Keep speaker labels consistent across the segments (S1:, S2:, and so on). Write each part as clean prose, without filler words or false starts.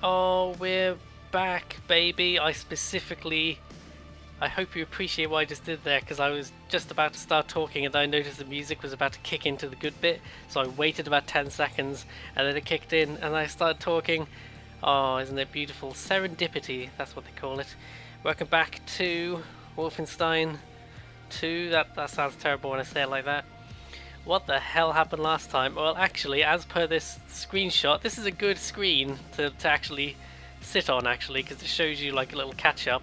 S1: Oh, we're back, baby. I hope you appreciate what I just did there, because I was just about to start talking and I noticed the music was about to kick into the good bit, so I waited about 10 seconds and then it kicked in and I started talking. Oh, isn't it beautiful? Serendipity, that's what they call it. Welcome back to Wolfenstein 2. That sounds terrible when I say it like that. What the hell happened last time? Well, actually, as per this screenshot, this is a good screen to actually sit on, actually, because it shows you like a little catch-up.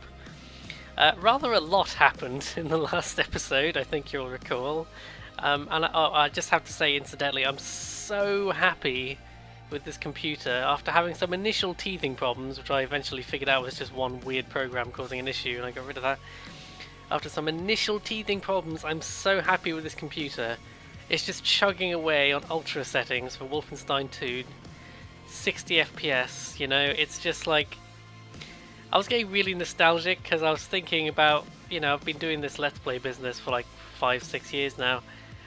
S1: Rather a lot happened in the last episode, I think you'll recall. I just have to say, incidentally, I'm so happy with this computer. After having some initial teething problems, which I eventually figured out was just one weird program causing an issue, and I got rid of that. After some initial teething problems, I'm so happy with this computer. It's just chugging away on ultra settings for Wolfenstein 2, 60 FPS, you know, it's just like... I was getting really nostalgic because I was thinking about, you know, I've been doing this Let's Play business for like 5-6 years now,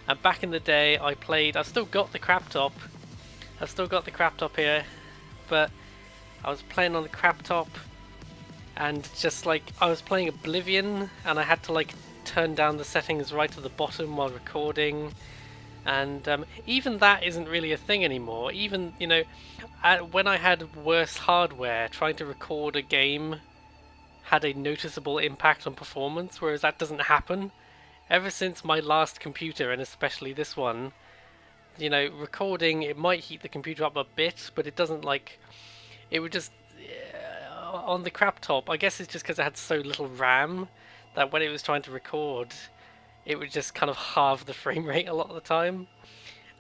S1: and back in the day I've still got the crap top here, but I was playing on the crap top and just like, I was playing Oblivion and I had to like turn down the settings right at the bottom while recording, and even that isn't really a thing anymore. Even, you know, when I had worse hardware, trying to record a game had a noticeable impact on performance, whereas that doesn't happen. Ever since my last computer, and especially this one, you know, recording, it might heat the computer up a bit, but it doesn't like... It would just... on the crap top, I guess it's just because it had so little RAM, that when it was trying to record, it would just kind of halve the frame rate a lot of the time.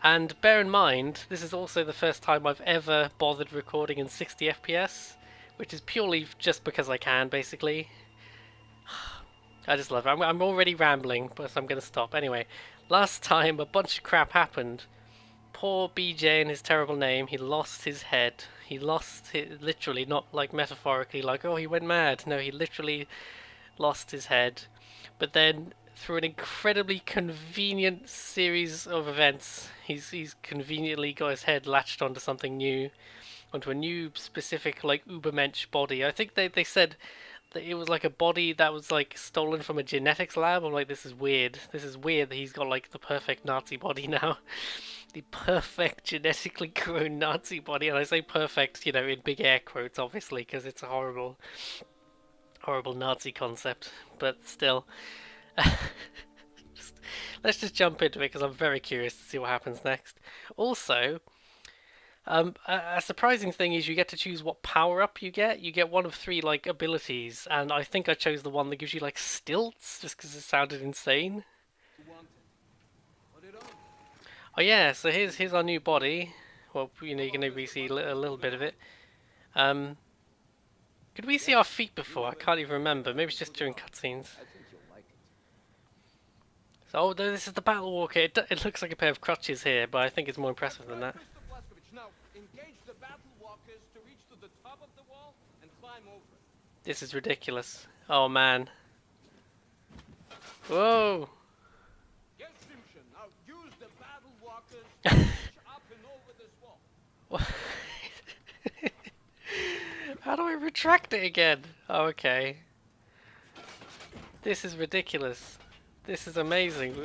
S1: And bear in mind, this is also the first time I've ever bothered recording in 60 FPS, which is purely just because I can, basically. I just love it. I'm already rambling, but I'm going to stop. Anyway, last time a bunch of crap happened. Poor BJ and his terrible name, he lost his head. He lost it, literally, not like metaphorically, like, oh, he went mad. No, he literally lost his head. But then, through an incredibly convenient series of events, he's conveniently got his head latched onto something new, onto a new specific like Ubermensch body. I think they said that it was like a body that was like stolen from a genetics lab. I'm like, this is weird. This is weird that he's got like the perfect Nazi body now. The perfect genetically grown Nazi body, and I say perfect, you know, in big air quotes, obviously, because it's a horrible Nazi concept, but still. Let's just jump into it because I'm very curious to see what happens next. Also, a surprising thing is you get to choose what power-up you get. You get one of 3 like abilities, and I think I chose the one that gives you like stilts, just because it sounded insane. Oh yeah, so here's our new body. Well, you know, you can maybe see a little bit of it. Could we see our feet before? I can't even remember. Maybe it's just during cutscenes. So, oh, no, this is the Battle Walker. It looks like a pair of crutches here, but I think it's more impressive than that. This is ridiculous. Oh man. Whoa! How do I retract it again? Oh, okay. This is ridiculous. This is amazing.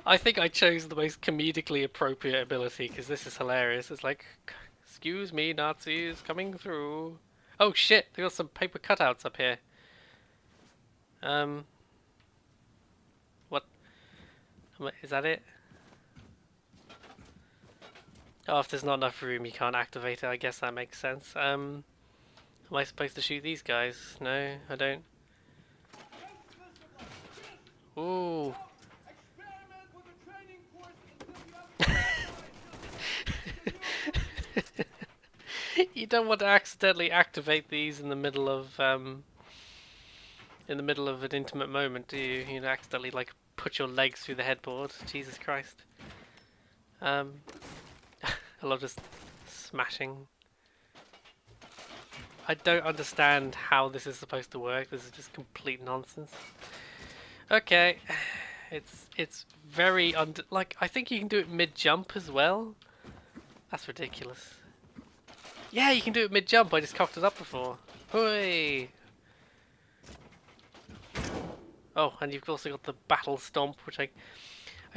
S1: I think I chose the most comedically appropriate ability because this is hilarious. It's like, excuse me, Nazis coming through. Oh shit, they got some paper cutouts up here. What? Is that it? Oh, if there's not enough room, you can't activate it. I guess that makes sense. Am I supposed to shoot these guys? No, I don't. Ooh. You don't want to accidentally activate these in the middle of an intimate moment, do you? You accidentally like put your legs through the headboard. Jesus Christ. I love just smashing. I don't understand how this is supposed to work. This is just complete nonsense. Okay, it's very like, I think you can do it mid-jump as well. That's ridiculous. Yeah, you can do it mid-jump. I just cocked it up before. Hooray! Oh, and you've also got the battle stomp, which I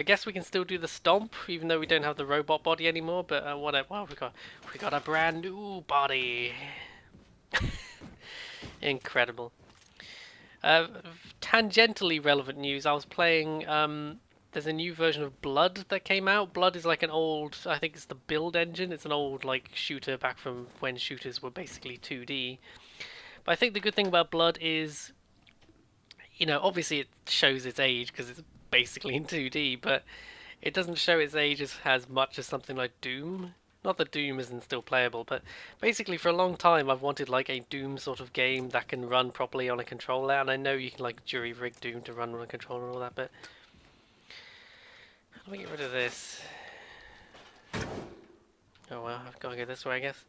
S1: guess we can still do the stomp, even though we don't have the robot body anymore. But whatever. Well, we got a brand new body. Incredible. Tangentially relevant news. I was playing. There's a new version of Blood that came out. Blood is like an old. I think it's the build engine. It's an old like shooter back from when shooters were basically 2D. But I think the good thing about Blood is, obviously it shows its age because it's basically in 2D, but it doesn't show its age as much as something like Doom. Not that Doom isn't still playable, but basically for a long time I've wanted like a Doom sort of game that can run properly on a controller, and I know you can like jury rig Doom to run on a controller and all that, but how do we get rid of this? Oh well, I've got to go this way, I guess.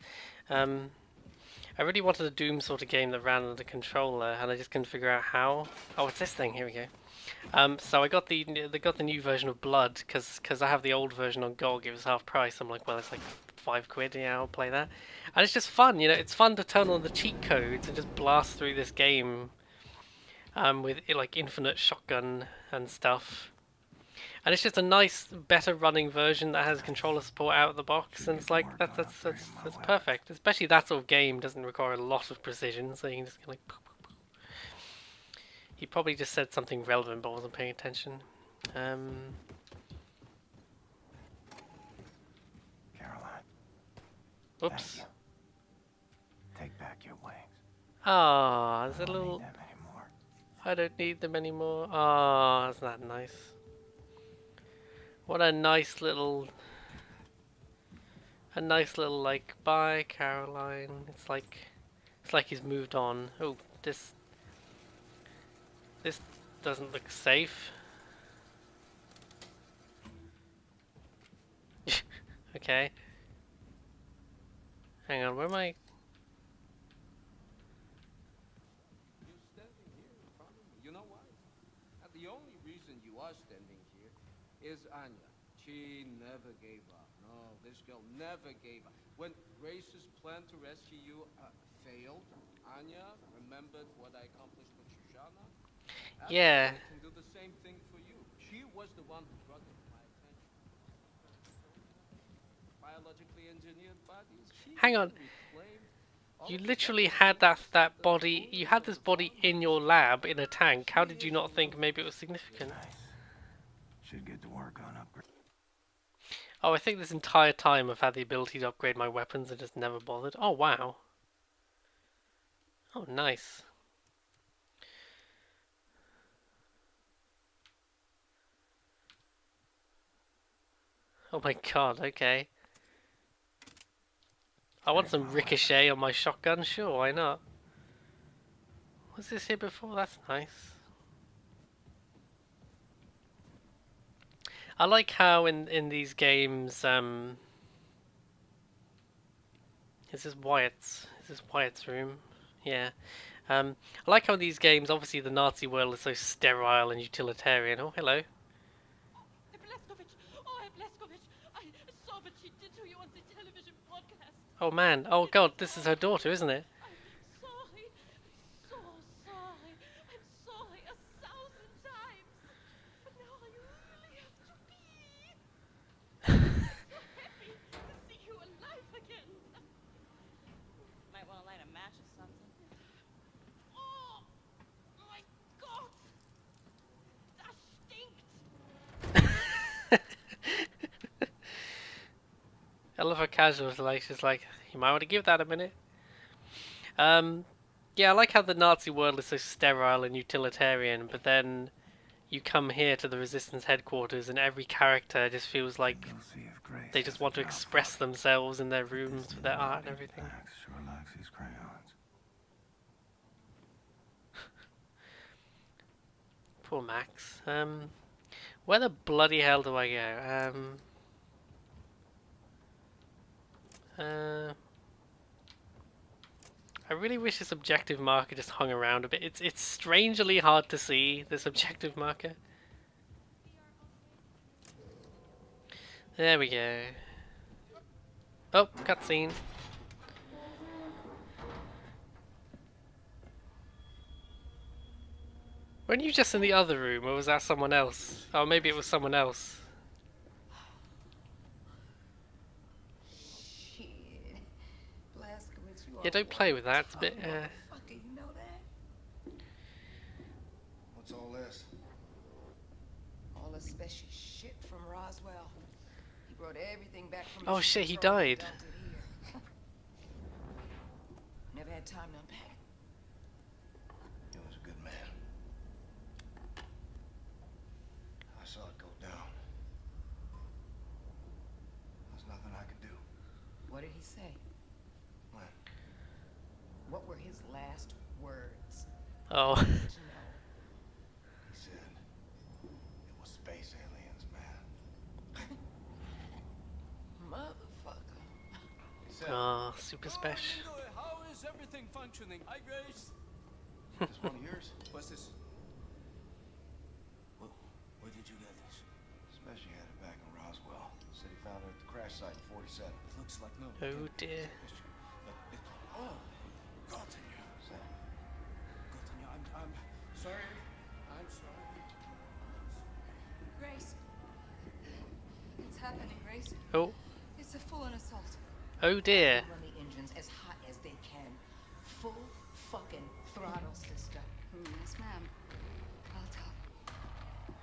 S1: I really wanted a Doom sort of game that ran on the controller, and I just couldn't figure out how. Oh, it's this thing. Here we go. So I got the new version of Blood because I have the old version on GOG. It was half price. I'm like, well, it's like £5. Yeah, I'll play that. And it's just fun. It's fun to turn on the cheat codes and just blast through this game with like infinite shotgun and stuff. And it's just a nice, better running version that has controller support out of the box, and it's like that's perfect. Especially that sort of game doesn't require a lot of precision, so you can just like. He probably just said something relevant, but wasn't paying attention.
S2: Caroline,
S1: Oops.
S2: thank you. Take back your wings.
S1: Ah, there's a
S2: I don't
S1: little.
S2: need them anymore.
S1: I don't need them anymore. Ah, isn't that nice? What a nice little like, bye Caroline. It's like he's moved on. Oh, this doesn't look safe. Okay. Hang on, where am I?
S3: You're standing here in front of me. You know why? And the only reason you are standing here is Anya. She never gave up. No, this girl never gave up. When Grace's plan to rescue you failed, Anya remembered what I accomplished with Shoshana.
S1: Yeah.
S3: I can do the same thing for you. She was the one who brought it to my attention. Biologically engineered bodies.
S1: Hang on. You literally had that body. You had this body in your lab in a tank. How did you not think maybe it was significant?
S2: Nice. Should get to work on upgrade.
S1: Oh, I think this entire time I've had the ability to upgrade my weapons and just never bothered. Oh wow. Oh nice. Oh my god. Okay. I want some ricochet on my shotgun. Sure, why not? Was this here before? That's nice. I like how in these games, is this Wyatt's? Is this Wyatt's room? Yeah. I like how in these games, obviously the Nazi world is so sterile and utilitarian. Oh, hello.
S4: I saw what she did to you on the television broadcast.
S1: Oh man. Oh god, this is her daughter, isn't it?
S4: I'm sorry. So sorry. I'm sorry 1,000 times. But now I really have to pee. I'm so happy to see you alive again. Might want to light a match or something. Oh my god. Das stinkt.
S1: I love her casual, like she's like, you might want to give that a minute. Yeah, I like how the Nazi world is so sterile and utilitarian, but then you come here to the Resistance headquarters and every character just feels like
S2: We'll see if Grace
S1: they just
S2: has
S1: want
S2: a
S1: to
S2: job
S1: express
S2: for us.
S1: themselves in their rooms with their art and everything.
S2: Max sure likes his crayons.
S1: Poor Max. Where the bloody hell do I go? I really wish this objective marker just hung around a bit. It's strangely hard to see, this objective marker. There we go. Oh, cutscene. Weren't you just in the other room, or was that someone else? Oh, maybe it was someone else.
S5: Shit. Blazkowicz, you
S1: Yeah,
S5: are
S1: don't play
S5: one
S1: with that. It's a bit,
S5: tough motherfucker, you know that?
S2: What's all this?
S5: All the special shit from Roswell. He brought everything back from
S1: Oh
S5: Mission
S1: shit, he
S5: Control and
S1: died.
S5: dumped it here. Never had time to unpack.
S2: He was a good man. I saw it go down. There's nothing I could do.
S5: What did he say?
S2: When?
S5: What were his last words?
S1: Oh.
S5: Did you know?
S2: He said it was space aliens, man.
S5: Motherfucker.
S2: He said,
S1: Oh, super special.
S3: How is everything functioning? Hi, Grace.
S2: this one of yours?
S3: What's this? Where did you get this?
S2: Special had it back in Roswell. Said he found it at the crash site in 47.
S3: It looks like no.
S1: Oh dear.
S3: Oh, continue.
S2: Say,
S3: Continue. I'm sorry. I'm sorry.
S4: Grace. It's happening, Grace.
S1: Oh.
S4: It's a full-on assault.
S1: Oh dear.
S5: Run the engines as hot as they can. Full fucking throttle, sister.
S4: Yes, ma'am. I'll tell.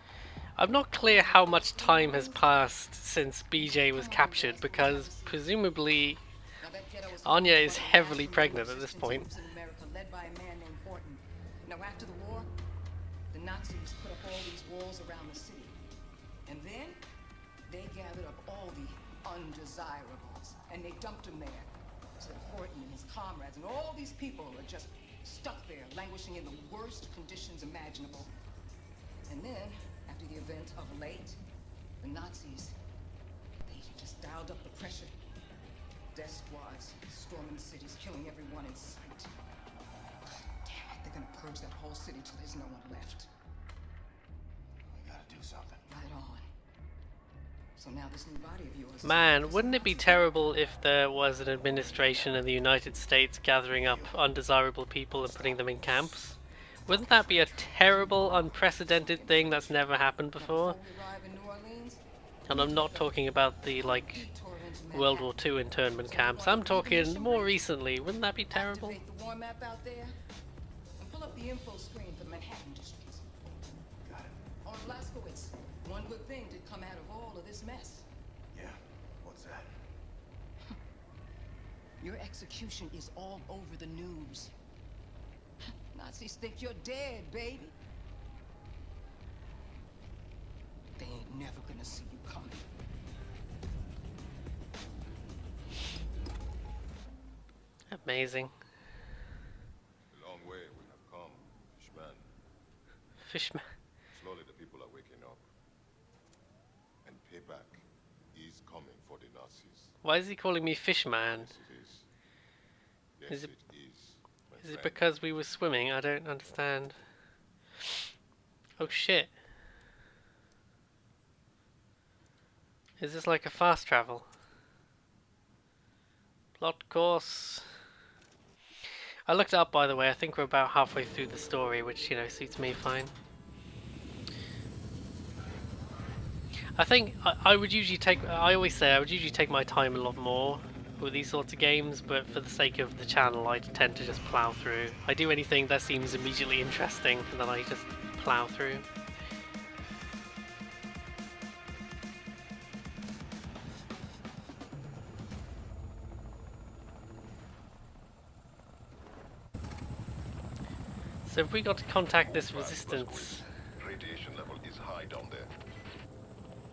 S1: I'm not clear how much time has passed since BJ was captured, because presumably
S5: Now, that ghetto was
S1: Anya
S5: one of
S1: is
S5: the
S1: heavily
S5: last
S1: pregnant at
S5: remaining
S1: this point.
S5: resistance groups in America, led by a man named Horton. Now, after the war, the Nazis put up all these walls around the city. And then they gathered up all the undesirables, and they dumped them there. So that Horton and his comrades and all these people are just stuck there, languishing in the worst conditions imaginable. And then, after the event of late, the Nazis, they just dialed up the pressure. Death squads storming cities, killing everyone in sight. Damn it, they're gonna purge that whole city till there's no one left.
S2: we gotta do something.
S5: Right on. So now this new body of yours...
S1: Man, wouldn't it be terrible if there was an administration in the United States gathering up undesirable people and putting them in camps? Wouldn't that be a terrible, unprecedented thing that's never happened before?
S5: Before we arrive in New Orleans,
S1: And I'm not talking about the, like,
S5: detour into
S1: World War
S5: Manhattan.
S1: II internment camps. I'm talking more recently. Wouldn't that be terrible?
S5: Activate the war map out there and pull up the info screen for the Manhattan districts.
S2: Got it.
S5: On Blazkowicz, one good thing did come out of all of this mess.
S2: Yeah. What's that?
S5: Your execution is all over the news. Nazis think you're dead, baby. They ain't never gonna see you coming.
S1: Amazing.
S6: A long way we have come, Fishman.
S1: Fishman.
S6: Slowly the people are waking up. And payback is coming for the Nazis.
S1: Why is he calling me Fishman?
S6: Yes, it is. Yes,
S1: Is it-
S6: it is. my
S1: Is it
S6: friend.
S1: because we were swimming? I don't understand. Oh shit. Is this like a fast travel? Plot course. I looked it up, by the way. I think we're about halfway through the story, which, you know, suits me fine. I think I would usually take... I always say I would usually take my time a lot more with these sorts of games, but for the sake of the channel, I tend to just plow through. I do anything that seems immediately interesting, and then I just plow through. So if we got to contact this resistance...
S6: Radiation level is high down there.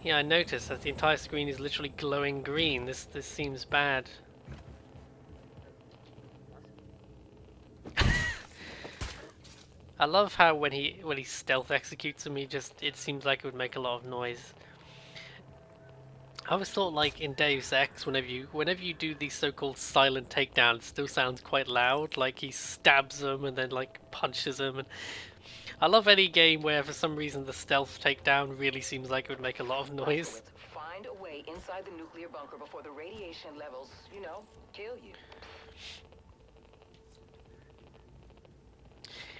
S1: Yeah, I noticed that the entire screen is literally glowing green. This seems bad. I love how when he stealth executes him, it seems like it would make a lot of noise. I always thought, like in Deus Ex, whenever you do these so-called silent takedowns, it still sounds quite loud. Like he stabs them and then like punches them. And I love any game where for some reason the stealth takedown really seems like it would make a lot of noise.
S5: Find a way inside the nuclear bunker before the radiation levels, you know, kill you.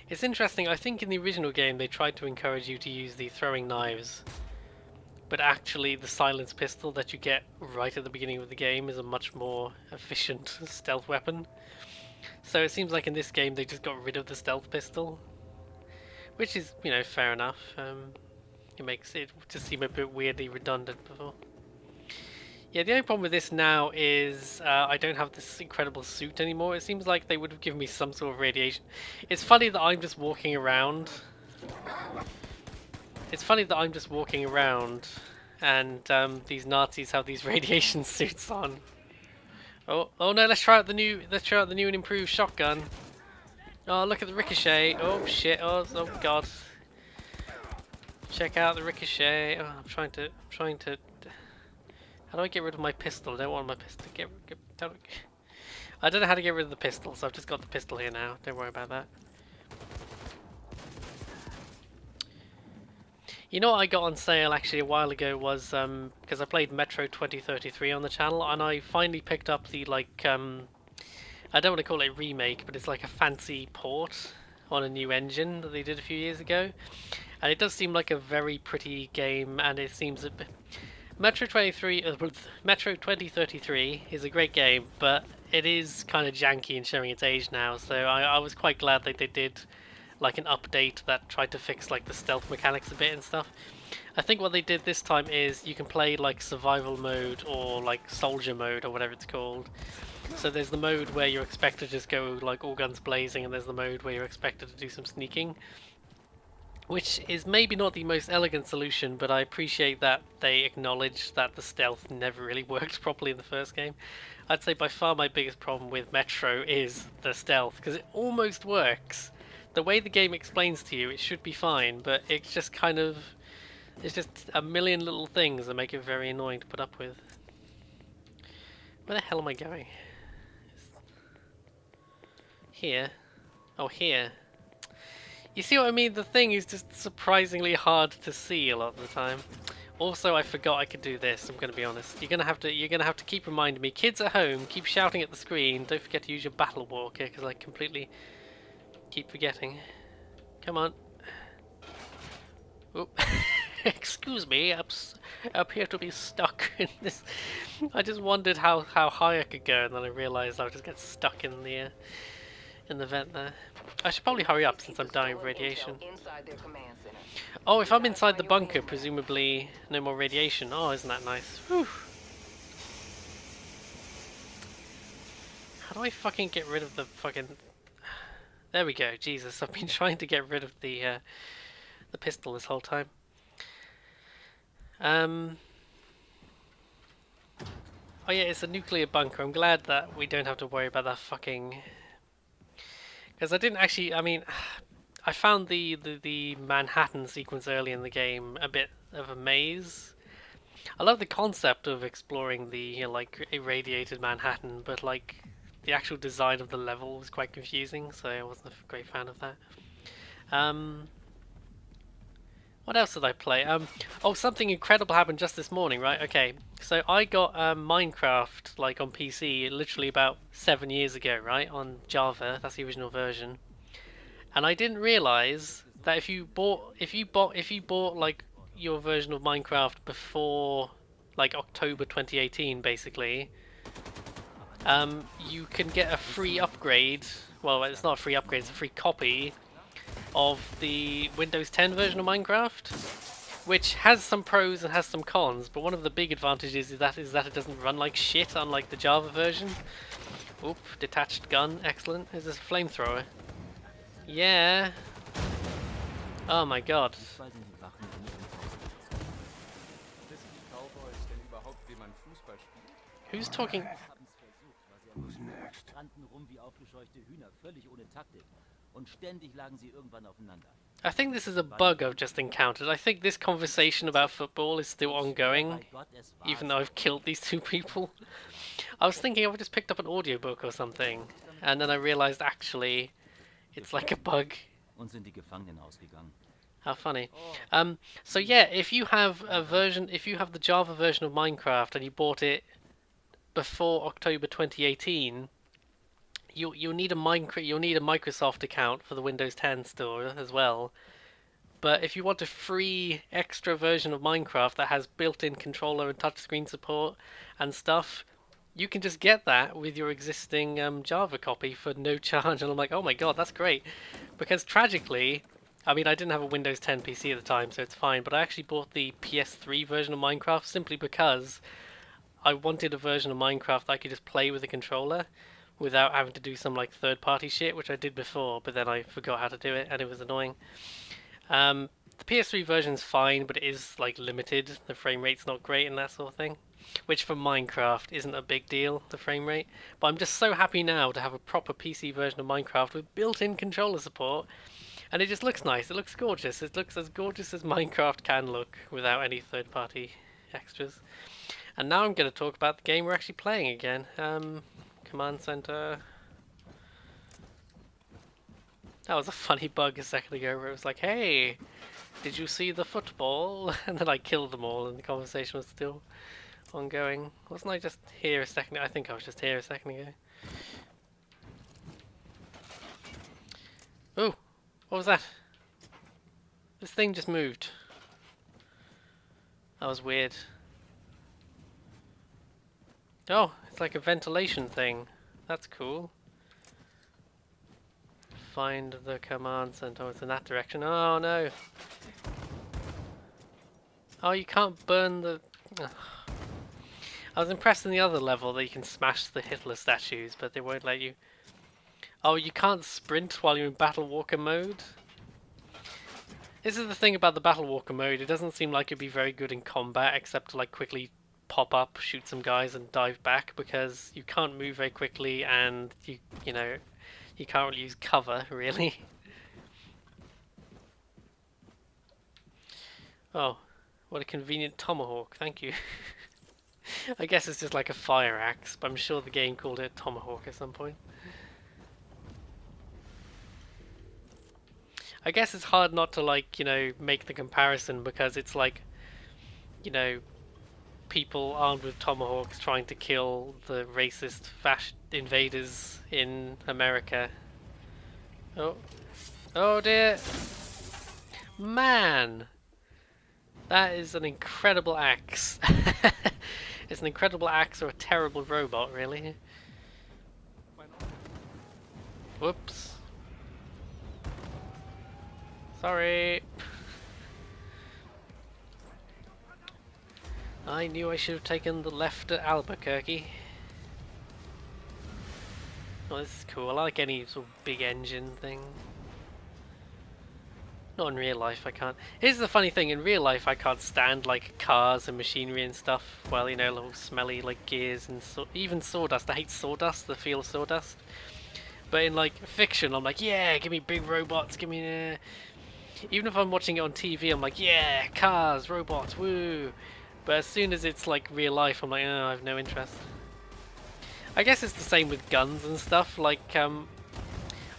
S1: It's interesting, I think in the original game they tried to encourage you to use the throwing knives, but actually the silence pistol that you get right at the beginning of the game is a much more efficient stealth weapon. So it seems like in this game they just got rid of the stealth pistol, which is, you know, fair enough. It makes it just seem a bit weirdly redundant before. Yeah, the only problem with this now is I don't have this incredible suit anymore. It seems like they would have given me some sort of radiation. It's funny that I'm just walking around. It's funny that I'm just walking around and these Nazis have these radiation suits on. Oh no, let's try out the new and improved shotgun. Oh, look at the ricochet. Oh shit. Oh god. Check out the ricochet. Oh, I'm trying to how do I get rid of my pistol? I don't want my pistol. I don't know how to get rid of the pistol, so I've just got the pistol here now. Don't worry about that. You know what I got on sale actually a while ago was because I played Metro 2033 on the channel, and I finally picked up the I don't want to call it a remake, but it's like a fancy port on a new engine that they did a few years ago, and it does seem like a very pretty game, and it seems a bit... Metro 2033 is a great game, but it is kind of janky and showing its age now, so I was quite glad that they did like an update that tried to fix like the stealth mechanics a bit and stuff. I think what they did this time is you can play like survival mode or like soldier mode or whatever it's called. So there's the mode where you're expected to just go like all guns blazing, and there's the mode where you're expected to do some sneaking, which is maybe not the most elegant solution, but I appreciate that they acknowledge that the stealth never really worked properly in the first game. I'd say by far my biggest problem with Metro is the stealth, because it almost works. The way the game explains to you, it should be fine, but it's just kind of... it's just a million little things that make it very annoying to put up with. Where the hell am I going? Here? Oh, here. You see what I mean? The thing is just surprisingly hard to see a lot of the time. Also, I forgot I could do this, I'm going to be honest. You're going to have to keep reminding me. Kids at home, keep shouting at the screen. Don't forget to use your battle walker, because I completely keep forgetting. Come on. Oh. Excuse me, I appear to be stuck in this. I just wondered how high I could go, and then I realised I would just get stuck in the vent there. I should probably hurry up since I'm dying of radiation. Oh, if I'm inside the bunker, presumably no more radiation. Oh, isn't that nice? Whew. How do I fucking get rid of the fucking... There we go. Jesus, I've been trying to get rid of the pistol this whole time. Oh yeah, it's a nuclear bunker. I'm glad that we don't have to worry about that fucking... Because I didn't actually... I mean, I found the Manhattan sequence early in the game a bit of a maze. I love the concept of exploring the, you know, like, irradiated Manhattan, but like the actual design of the level was quite confusing, so I wasn't a great fan of that. What else did I play? Oh, something incredible happened just this morning, right? Okay, so I got Minecraft like on PC literally about 7 years ago, right? On Java, that's the original version. And I didn't realize that if you bought like your version of Minecraft before like October 2018, basically, you can get a free upgrade. Well, it's not a free upgrade; it's a free copy of the Windows 10 version of Minecraft, which has some pros and has some cons. But one of the big advantages is that it doesn't run like shit, unlike the Java version. Oop, detached gun, excellent. Is this a flamethrower? Yeah. Oh my god. Who's talking?
S2: Who's next?
S1: I think this is a bug I've just encountered. I think this conversation about football is still ongoing, even though I've killed these two people. I was thinking I just picked up an audiobook or something, and then I realized actually it's like a bug. How funny. So yeah, if you have the Java version of Minecraft and you bought it before October 2018, you'll need a Microsoft account for the Windows 10 store as well. But if you want a free extra version of Minecraft that has built-in controller and touchscreen support and stuff, you can just get that with your existing Java copy for no charge. And I'm like, oh my god, that's great. Because tragically, I mean, I didn't have a Windows 10 PC at the time, so it's fine, but I actually bought the PS3 version of Minecraft simply because I wanted a version of Minecraft that I could just play with a controller without having to do some like third-party shit, which I did before, but then I forgot how to do it, and it was annoying. The PS3 version's fine, but it is like limited. The frame rate's not great and that sort of thing, which for Minecraft isn't a big deal, the frame rate. But I'm just so happy now to have a proper PC version of Minecraft with built-in controller support, and it just looks nice. It looks gorgeous. It looks as gorgeous as Minecraft can look without any third-party extras. And now I'm going to talk about the game we're actually playing again. Command Center. That was a funny bug a second ago where it was like, hey, did you see the football? And then I killed them all and the conversation was still ongoing. Wasn't I just here a second ago? I think I was just here a second ago. Oh, what was that? This thing just moved. That was weird. Oh, it's like a ventilation thing. That's cool. Find the command center. Oh, it's in that direction. Oh no. Oh, you can't burn the... Ugh. I was impressed in the other level that you can smash the Hitler statues, but they won't let you. Oh, you can't sprint while you're in Battle Walker mode? This is the thing about the Battle Walker mode. It doesn't seem like it'd be very good in combat, except to like quickly pop up, shoot some guys and dive back, because you can't move very quickly and you know, you can't really use cover, really. Oh, what a convenient tomahawk, thank you. I guess it's just like a fire axe, but I'm sure the game called it tomahawk at some point. I guess it's hard not to, like, you know, make the comparison, because it's like, you know, people armed with tomahawks trying to kill the racist invaders in America. Oh. Oh dear. Man! That is an incredible axe. It's an incredible axe or a terrible robot, really. Whoops. Sorry. I knew I should have taken the left at Albuquerque. Oh, this is cool. I like any sort of big engine thing. Not in real life, I can't. Here's the funny thing, in real life I can't stand like cars and machinery and stuff. Well, you know, little smelly like gears and even sawdust. I hate sawdust, the feel of sawdust. But in like fiction, I'm like, yeah, give me big robots, give me... Even if I'm watching it on TV, I'm like, yeah, cars, robots, woo! But as soon as it's like real life, I'm like, oh, I have no interest. I guess it's the same with guns and stuff. Like, I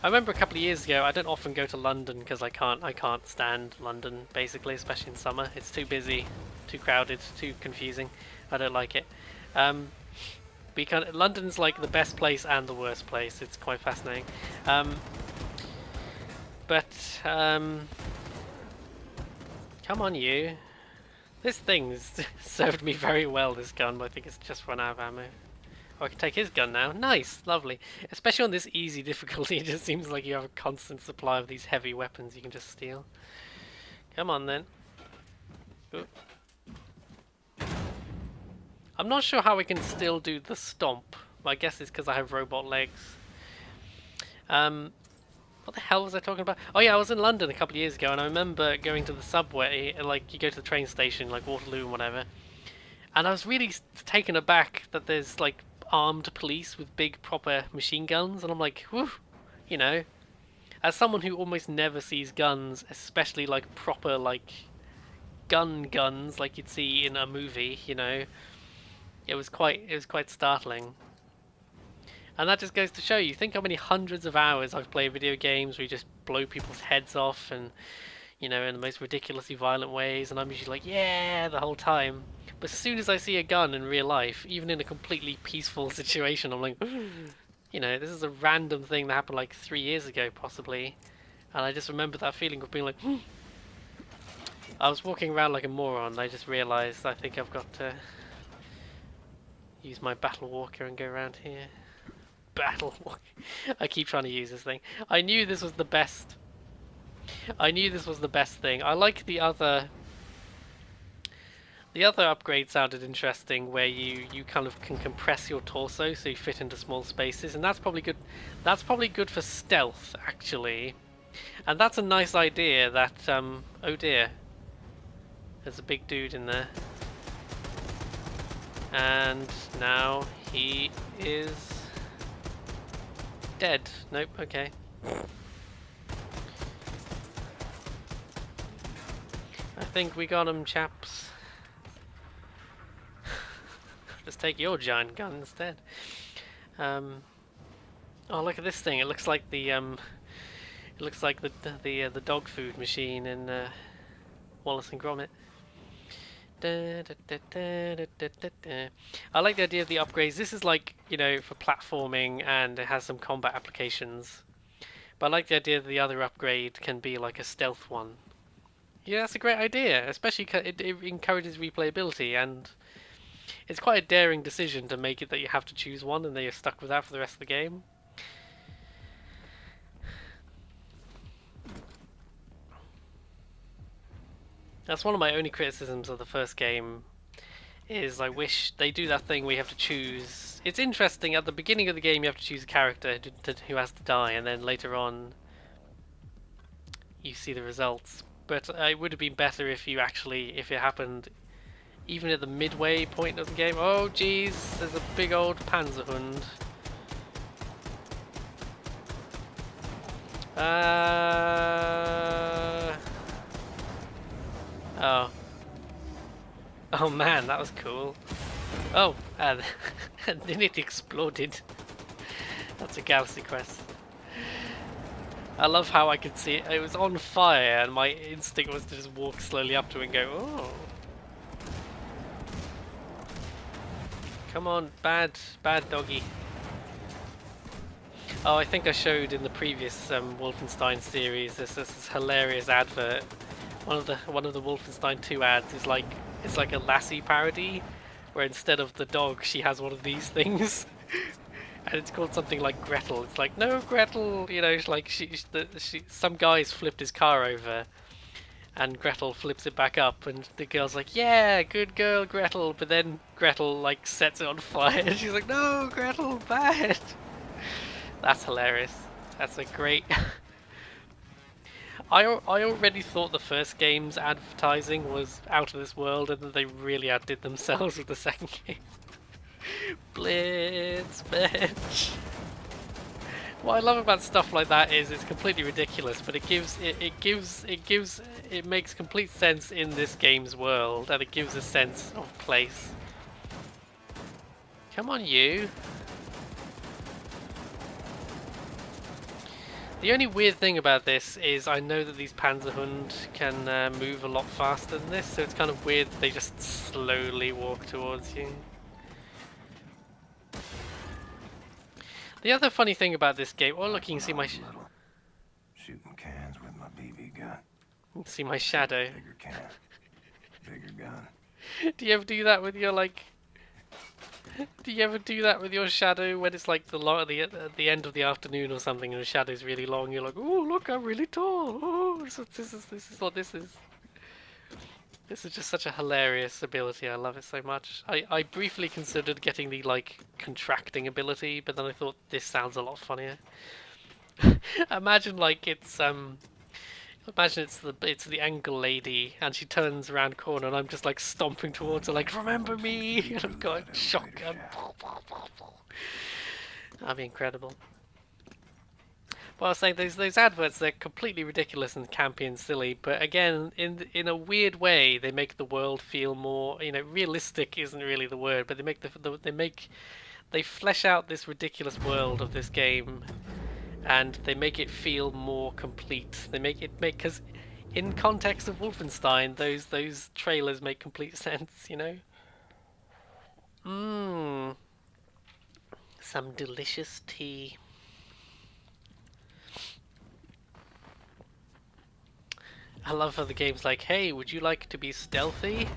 S1: remember a couple of years ago, I don't often go to London because I can't stand London, basically, especially in summer. It's too busy, too crowded, too confusing. I don't like it. Because London's like the best place and the worst place. It's quite fascinating. Come on, you. This thing's served me very well, this gun, but I think it's just run out of ammo. Oh, I can take his gun now. Nice, lovely. Especially on this easy difficulty, it just seems like you have a constant supply of these heavy weapons you can just steal. Come on, then. Ooh. I'm not sure how I can still do the stomp. I guess it's because I have robot legs. What the hell was I talking about? Oh yeah, I was in London a couple of years ago, and I remember going to the subway, like you go to the train station, like Waterloo and whatever, and I was really taken aback that there's like armed police with big proper machine guns, and I'm like, whew, you know, as someone who almost never sees guns, especially like proper like guns like you'd see in a movie, you know, it was quite startling. And that just goes to show you, think how many hundreds of hours I've played video games where you just blow people's heads off and, you know, in the most ridiculously violent ways, and I'm usually like, yeah, the whole time. But as soon as I see a gun in real life, even in a completely peaceful situation, I'm like, You know, this is a random thing that happened like 3 years ago, possibly. And I just remember that feeling of being like, I was walking around like a moron. I just realised I think I've got to use my battle walker and go around here. Battle walker. I keep trying to use this thing. I knew this was the best. I knew this was the best thing. I like the other. The other upgrade sounded interesting, where you kind of can compress your torso so you fit into small spaces, and that's probably good. That's probably good for stealth, actually. And that's a nice idea. That oh dear, there's a big dude in there, and now he is dead. Nope. Okay. I think we got him, chaps. Just take your giant gun instead. Oh, look at this thing! It looks like the the dog food machine in Wallace and Gromit. I like the idea of the upgrades. This is like, you know, for platforming, and it has some combat applications. But I like the idea that the other upgrade can be like a stealth one. Yeah, that's a great idea, especially it encourages replayability, and it's quite a daring decision to make it that you have to choose one and then you're stuck with that for the rest of the game. That's one of my only criticisms of the first game, is I wish they do that thing where you have to choose. It's interesting, at the beginning of the game you have to choose a character who has to die, and then later on you see the results. But it would have been better if it happened even at the midway point of the game. Oh jeez, there's a big old Panzerhund. Oh. Oh man, that was cool. Oh, and then it exploded. That's a Galaxy Quest. I love how I could see it. It was on fire, and my instinct was to just walk slowly up to it and go, oh. Come on, bad doggy. Oh, I think I showed in the previous Wolfenstein series this hilarious advert. One of the Wolfenstein 2 ads is like, it's like a Lassie parody, where instead of the dog she has one of these things. And it's called something like Gretel. It's like, no Gretel, you know, like some guy's flipped his car over, and Gretel flips it back up, and the girl's like, yeah, good girl Gretel, but then Gretel like sets it on fire, and she's like, no Gretel, bad. That's hilarious. That's a great. I already thought the first game's advertising was out of this world, and that they really outdid themselves with the second game. Blitz bench. What I love about stuff like that is it's completely ridiculous, but it makes complete sense in this game's world, and it gives a sense of place. Come on, you. The only weird thing about this is I know that these Panzerhund can move a lot faster than this, so it's kind of weird that they just slowly walk towards you. The other funny thing about this game, oh look, you can see my
S2: shooting cans with my BB gun.
S1: You can see my shadow.
S2: Bigger can, bigger gun.
S1: Do you ever do that with your like? Do you ever do that with your shadow when it's like at the end of the afternoon or something, and the shadow's really long? You're like, oh look, I'm really tall. Oh, this is what this is. This is just such a hilarious ability. I love it so much. I briefly considered getting the like contracting ability, but then I thought this sounds a lot funnier. Imagine like imagine it's the angle lady, and she turns around corner, and I'm just like stomping towards her like, remember me, and I've got a shotgun. That'd be incredible. Well, I was saying those adverts, they're completely ridiculous and campy and silly, but again, in a weird way, they make the world feel more, you know, realistic isn't really the word, but they flesh out this ridiculous world of this game, and they make it feel more complete. Because in context of Wolfenstein, those trailers make complete sense, you know. Some delicious tea. I love how the game's like, hey, would you like to be stealthy?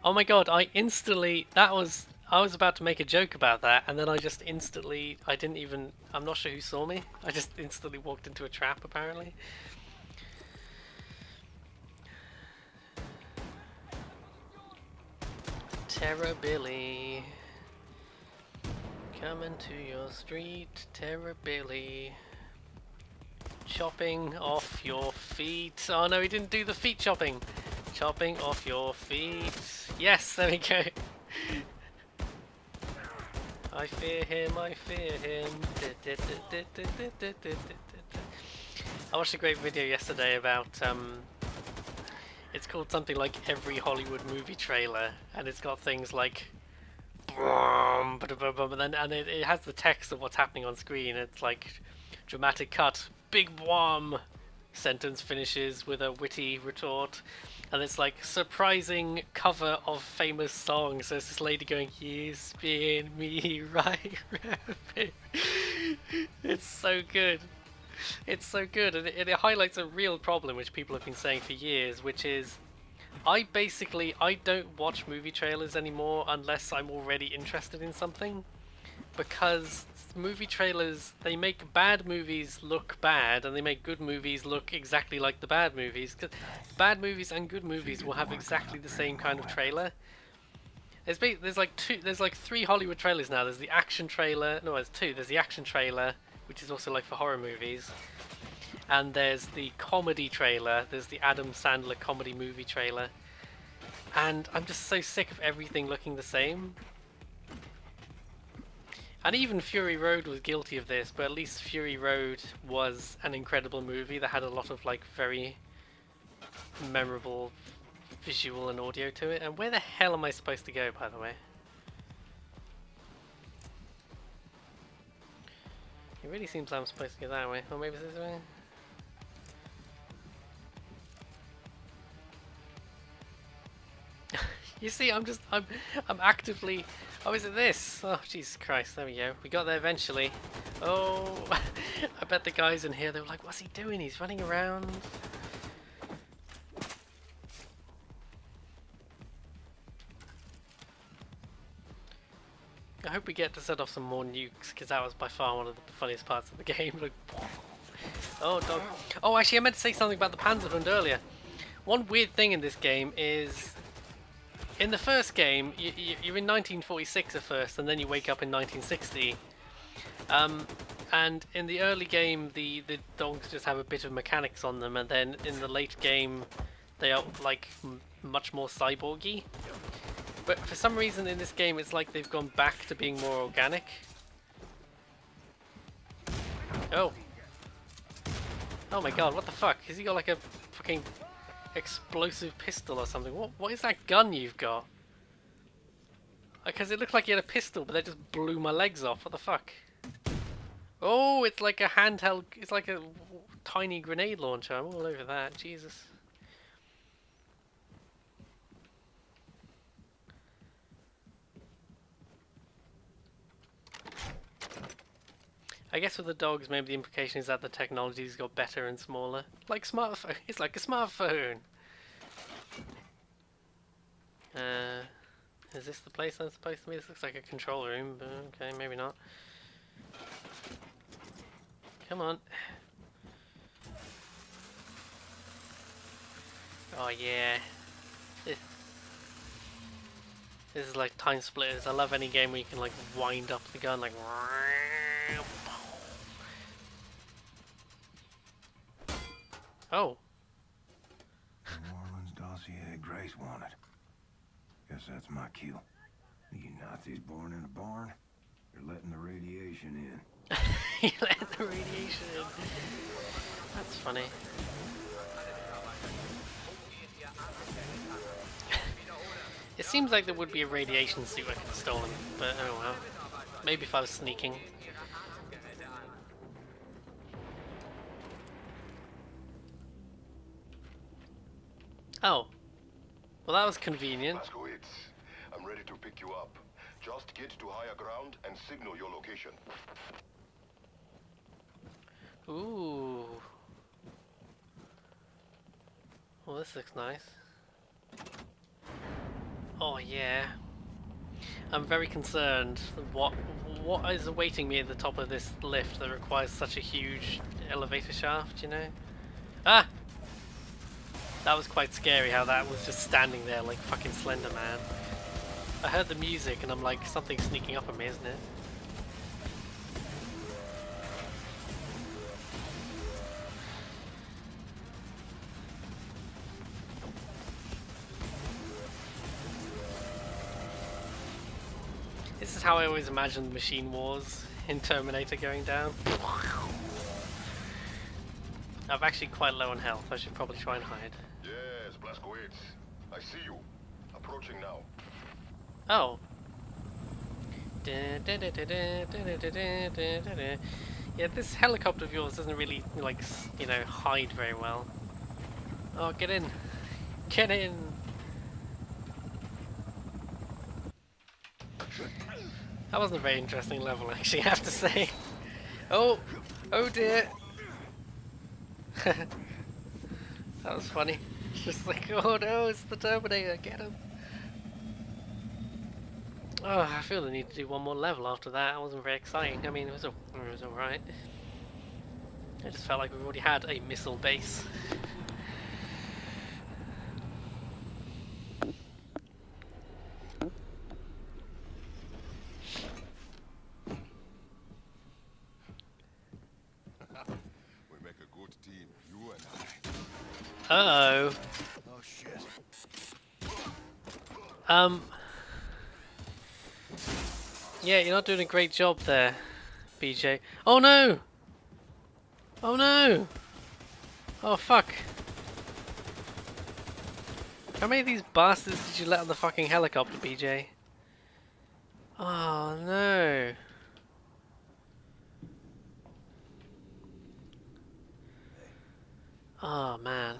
S1: Oh my god, I was about to make a joke about that, and then I just instantly, I'm not sure who saw me. I just instantly walked into a trap, apparently. Terror Billy. Coming to your street, Terror Billy. Chopping off your feet. Oh no, he didn't do the feet chopping. Chopping off your feet. Yes, there we go. I fear him, I fear him. I watched a great video yesterday about, it's called something like Every Hollywood Movie Trailer, and it's got things like and then it has the text of what's happening on screen. It's like dramatic cut, big bomb. Sentence finishes with a witty retort, and it's like surprising cover of famous songs. There's this lady going, "You spin me right round." It's so good. It's so good, and it highlights a real problem which people have been saying for years, which is I don't watch movie trailers anymore unless I'm already interested in something, because movie trailers, they make bad movies look bad and they make good movies look exactly like the bad movies, because bad movies and good movies will have exactly the same kind of trailer. There's like three Hollywood trailers now. There's the action trailer, no, there's two. There's the action trailer, which is also like for horror movies, and there's the comedy trailer. There's the Adam Sandler comedy movie trailer, and I'm just so sick of everything looking the same. And even Fury Road was guilty of this, but at least Fury Road was an incredible movie that had a lot of like very memorable visual and audio to it. And where the hell am I supposed to go, by the way? It really seems like I'm supposed to go that way. Or maybe it's this way? You see, I'm actively... Oh, is it this? Oh, Jesus Christ, there we go. We got there eventually. Oh, I bet the guys in here, they were like, what's he doing? He's running around. I hope we get to set off some more nukes, because that was by far one of the funniest parts of the game. Like, oh, dog. Oh, actually, I meant to say something about the Panzerhund earlier. One weird thing in this game is... In the first game, you're in 1946 at first, and then you wake up in 1960. And in the early game, the dogs just have a bit of mechanics on them, and then in the late game, they are like much more cyborgy. But for some reason in this game, it's like they've gone back to being more organic. Oh. Oh my god, what the fuck? Has he got like a fucking explosive pistol or something? What is that gun you've got? Because it looked like he had a pistol, but they just blew my legs off. What the fuck? Oh, it's like a handheld, it's like a tiny grenade launcher. I'm all over that, Jesus. I guess with the dogs, maybe the implication is that the technology's got better and smaller. Like smartphone. It's like a smartphone. Is this the place I'm supposed to be? This looks like a control room, but okay, maybe not. Come on. Oh yeah. This is like Time Splitters. I love any game where you can like wind up the gun like... Oh.
S2: New Orleans dossier Grace wanted. Guess that's my cue. You Nazis born in a barn? You're letting the radiation in.
S1: You let the radiation in. That's funny. It seems like there would be a radiation suit I could have stolen, but oh well. Maybe if I was sneaking. Oh. Well, that was convenient.
S6: Blazkowicz, I'm ready to pick you up. Just get to higher ground and signal your location.
S1: Ooh. Well, this looks nice. Oh yeah. I'm very concerned what is awaiting me at the top of this lift that requires such a huge elevator shaft, you know? Ah! That was quite scary how that was just standing there like fucking Slender Man. I heard the music and I'm like, something's sneaking up on me, isn't it? This is how I always imagined Machine Wars in Terminator going down. I'm actually quite low on health, I should probably try and hide.
S6: Yes, Blazkowicz. I see you. Approaching now.
S1: Oh. Yeah, this helicopter of yours doesn't really, like, you know, hide very well. Oh, get in. Get in. That wasn't a very interesting level, actually, I have to say. Oh! Oh dear! That was funny. Just like, oh no, it's the Terminator, get him! Oh, I feel the need to do one more level after that. It wasn't very exciting. I mean, it was alright. I just felt like we already had a missile base.
S6: We make a good team, you and I.
S1: Uh-oh.
S2: Oh shit.
S1: Yeah, you're not doing a great job there, BJ. Oh no! Oh no! Oh fuck. How many of these bastards did you let on the fucking helicopter, BJ? Oh no. Oh man.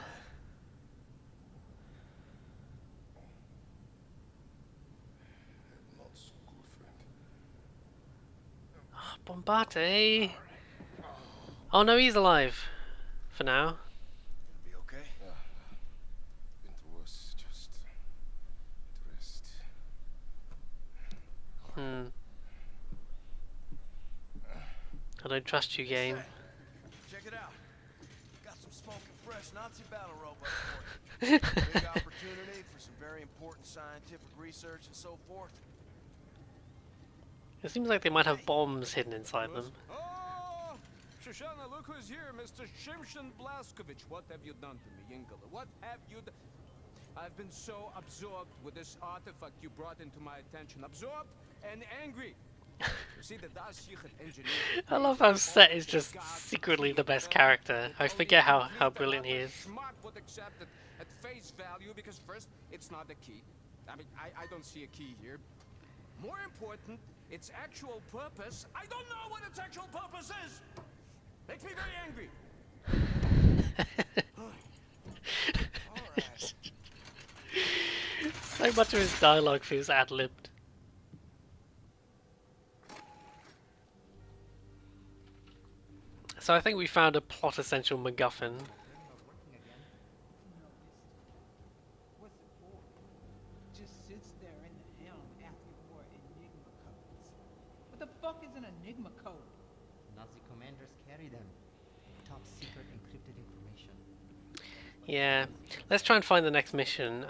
S6: Not so good, friend.
S1: Oh, Bombate. Oh no, he's alive. For now.
S2: Gonna be okay?
S6: Been through worse, just rest.
S1: Hmm. I don't trust you, game.
S2: Check it out. Got some smoking fresh Nazi battle robots for you. Big opportunity for some very important scientific research and so forth.
S1: It seems like they might have bombs hidden inside them.
S3: Oh, Shoshana, look who's here, Mr. Shimshon Blazkowicz. What have you done to me, Yinkler? What have you done? I've been so absorbed with this artifact you brought into my attention. Absorbed and angry. You see, the Dashichet engineer.
S1: I love how Set is just secretly the best character. I forget how brilliant he is.
S3: Schmuck would accept it at face value because first, it's not a key. I mean, I don't see a key here. More important, its actual purpose. I don't know what its actual purpose is. Makes me very angry.
S2: Alright.
S1: So much of his dialogue feels ad-libbed. So I think we found a plot essential MacGuffin.
S7: What's it for? Just sits there in the helm asking for Enigma codes. What the fuck is an Enigma code?
S8: Nazi commanders carry them. Top secret encrypted information.
S1: Yeah, let's try and find the next mission.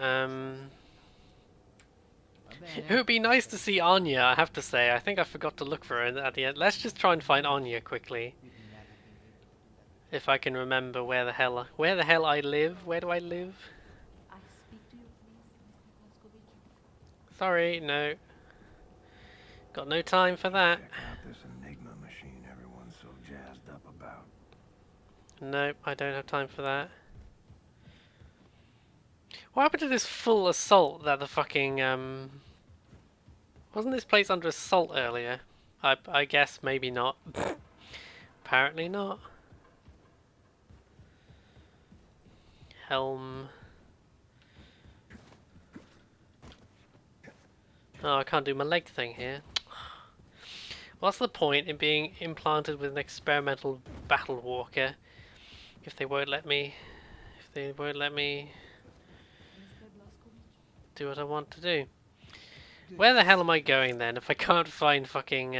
S1: It would be nice to see Anya, I have to say. I think I forgot to look for her at the end. Let's just try and find Anya quickly. If I can remember where the hell I live. Where do I live?
S9: I speak to you, please, Mr. Blazkowicz.
S1: Sorry, no. Got no time for that.
S2: Check out this Enigma machine everyone's so jazzed up about.
S1: Nope, I don't have time for that. What happened to this full assault that the fucking, wasn't this place under assault earlier? I guess maybe not. Apparently not. Helm. Oh, I can't do my leg thing here. What's the point in being implanted with an experimental battle walker if they won't let me
S9: Mr. Blazkowicz.
S1: do what I want to do? Where the hell am I going then if I can't find fucking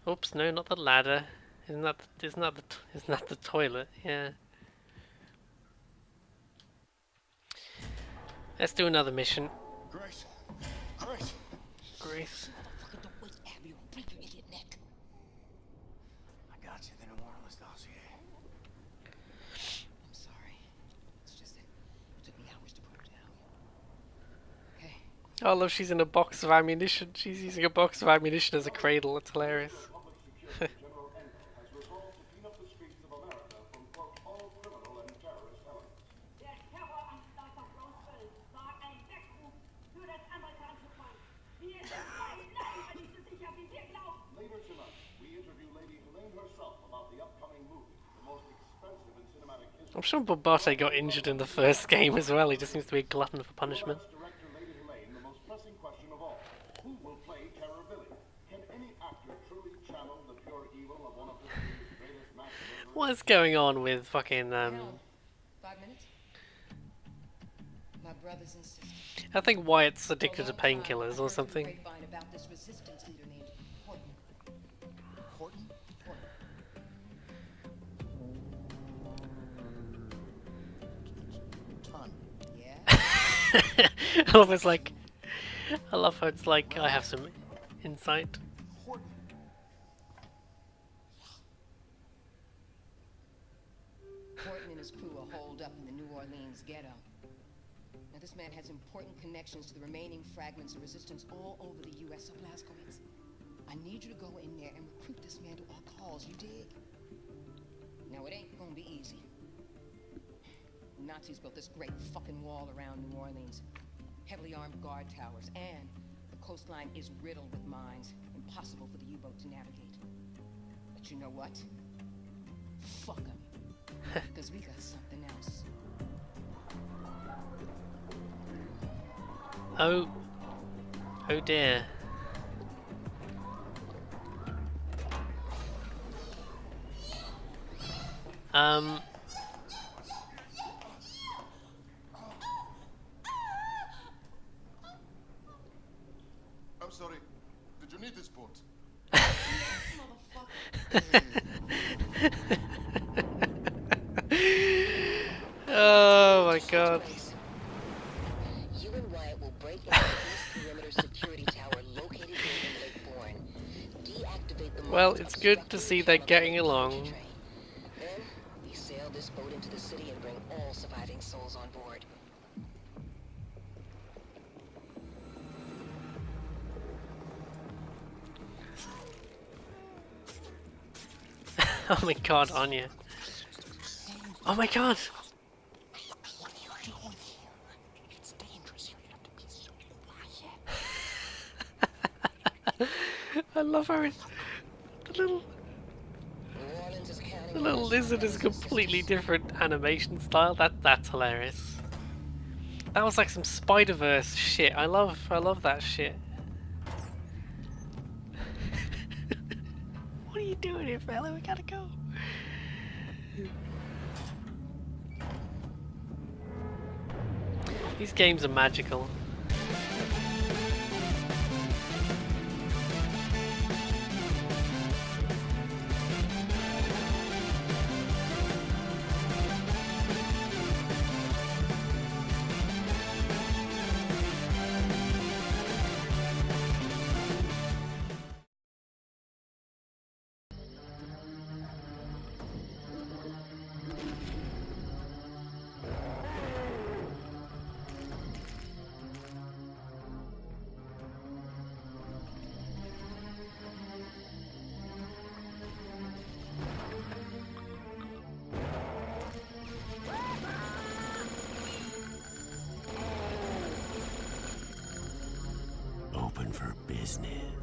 S1: oops, no, not the ladder. Isn't that the toilet? Yeah. Let's do another mission.
S2: Grace. Grace.
S1: Grace.
S5: Fucking don't wait, Abby, or I'll break your idiot neck.
S2: I got you the New Orleans dossier.
S5: I'm sorry. It's just that it took me hours to put her down. Okay.
S1: Oh, look, she's in a box of ammunition. She's using a box of ammunition as a cradle. It's hilarious.
S10: Later tonight, we interview Lady Helene herself about the upcoming movie, the most expensive in cinematic history.
S1: I'm sure Bombate got injured in the first game as well. He just seems to be a glutton for punishment.
S10: Director Lady Helene, the most pressing question of all: who will play Terror Billy? Can any actor truly channel the pure evil of one of history's greatest mass murderers?
S1: What is going on with fucking
S5: 5 minutes? My brothers and sisters.
S1: I think Wyatt's addicted to painkillers or something.
S5: About this resistance leader named Horton. Yeah.
S1: I love it's like, I love how it's like I have some insight.
S5: Horton and his crew are holed up in the New Orleans ghetto. Now, this man has important connections to the remaining fragments of resistance all over the U.S. So, Blazkowicz, I need you to go in there and recruit this man to our cause, you dig? Now, it ain't gonna be easy. The Nazis built this great fucking wall around New Orleans. Heavily armed guard towers, and the coastline is riddled with mines. Impossible for the U-boat to navigate. But you know what? Fuck 'em. Because we got something else.
S1: Oh. Oh dear.
S6: I'm sorry. Did you need this boat?
S1: Oh my god.
S5: You and Wyatt will break into the east perimeter security tower located in Lake Bourne. Deactivate the
S1: Well,
S5: mines
S1: it's good to
S5: obstructing
S1: see
S5: the
S1: they're
S5: chemical
S1: getting
S5: infantry
S1: along.
S5: train. Then we sail this boat into the city and bring all surviving souls on board.
S1: Oh my god, Anya. Oh my god!
S5: It's dangerous. You have to be so quiet.
S1: I love how the little lizard is a completely different animation style. That's hilarious. That was like some Spider-Verse shit. I love that shit. What are you doing here, fella? We gotta go. These games are magical.
S2: Open for business.